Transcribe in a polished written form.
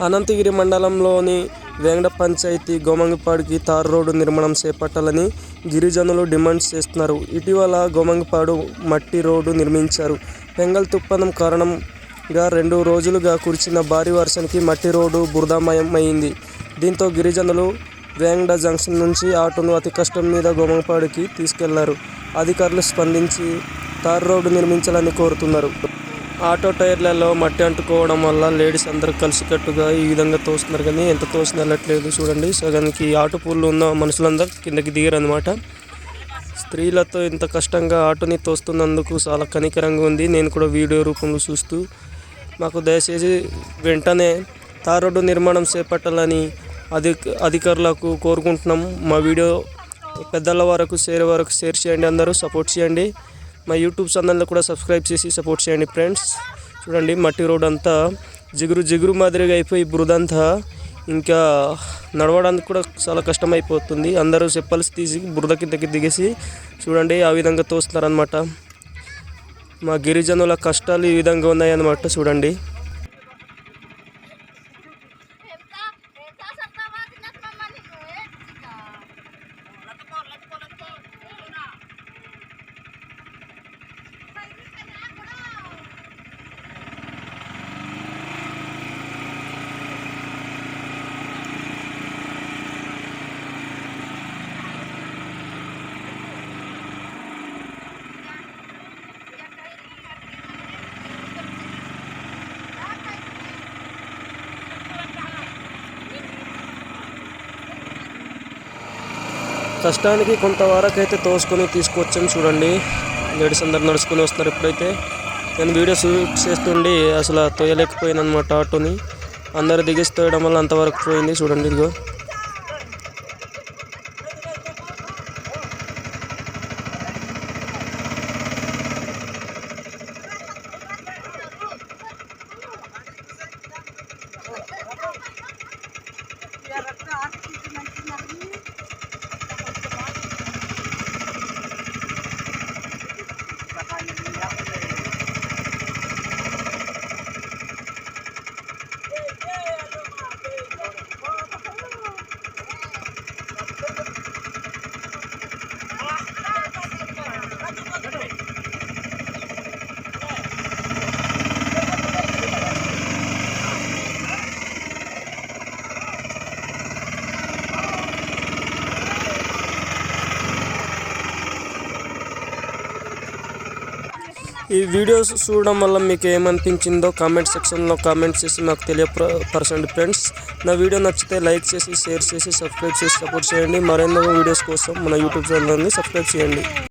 అనంతగిరి మండలంలోని వేంగడ పంచాయతీ గోమంగిపాడుకి తారు రోడ్డు నిర్మాణం చేపట్టాలని గిరిజనులు డిమాండ్ చేస్తున్నారు. ఇటీవల గోమంగిపాడు మట్టి రోడ్డు నిర్మించారు. పెంగల్ తుఫాను కారణంగా 2 రోజులుగా కురిసిన భారీ వర్షానికి మట్టి రోడ్డు బురదమయమైంది. దీంతో గిరిజనులు వేంగడ జంక్షన్ నుంచి ఆటోను అతి కష్టం మీద గోమంగిపాడుకి తీసుకెళ్లారు. అధికారులు స్పందించి తారు రోడ్డు నిర్మించాలని కోరుతున్నారు. ఆటో టైర్లలో మట్టి అంటుకోవడం వల్ల లేడీస్ అందరూ కలిసికట్టుగా ఈ విధంగా తోస్తున్నారు, కానీ ఎంత తోసిన వెళ్ళట్లేదు. చూడండి, సగానికి ఆటో పూల్లో ఉన్న మనుషులందరూ కిందకి దిగారనమాట. స్త్రీలతో ఇంత కష్టంగా ఆటోని తోస్తున్నందుకు చాలా కనికరంగా ఉంది. నేను కూడా వీడియో రూపంలో చూస్తూ మాకు దయచేసి వెంటనే తారు రోడ్డు నిర్మాణం చేపట్టాలని అధికారులకు కోరుకుంటున్నాం. మా వీడియో పెద్దల వరకు షేర్ చేయండి, అందరూ సపోర్ట్ చేయండి. మా యూట్యూబ్ ఛానల్లో కూడా సబ్స్క్రైబ్ చేసి సపోర్ట్ చేయండి ఫ్రెండ్స్. చూడండి, మట్టి రోడ్ అంతా జిగురు మాదిరిగా అయిపోయి బురదంతా ఇంకా నడవడానికి కూడా చాలా కష్టమైపోతుంది. అందరూ చెప్పల్సి తీసి బురద కిందకి దిగేసి చూడండి ఆ విధంగా తోస్తున్నారనమాట. మా గిరిజనుల కష్టాలు ఈ విధంగా ఉన్నాయన్నమాట. చూడండి, కష్టానికి కొంతవరకు అయితే తోసుకొని తీసుకొచ్చాం. చూడండి, లేడీస్ అందరు నడుచుకొని వస్తున్నారు. ఇప్పుడైతే నేను వీడియో షూట్ చేస్తుండి అసలు తోయలేకపోయాను అనమాట. ఆటోని అందరు దిగేసి తోయడం వల్ల అంతవరకు పోయింది. చూడండి, ఇదిగో ఈ వీడియోస్ చూడడం వల్ల మీకు ఏమనిపించిందో కామెంట్ సెక్షన్లో కామెంట్ చేసి నాకు తెలియపరచండి ఫ్రెండ్స్. నా వీడియో నచ్చితే లైక్ చేసి షేర్ చేసి సబ్స్క్రైబ్ చేసి సపోర్ట్ చేయండి. మరెన్నో వీడియోస్ కోసం మన యూట్యూబ్ ఛానల్ని సబ్స్క్రైబ్ చేయండి.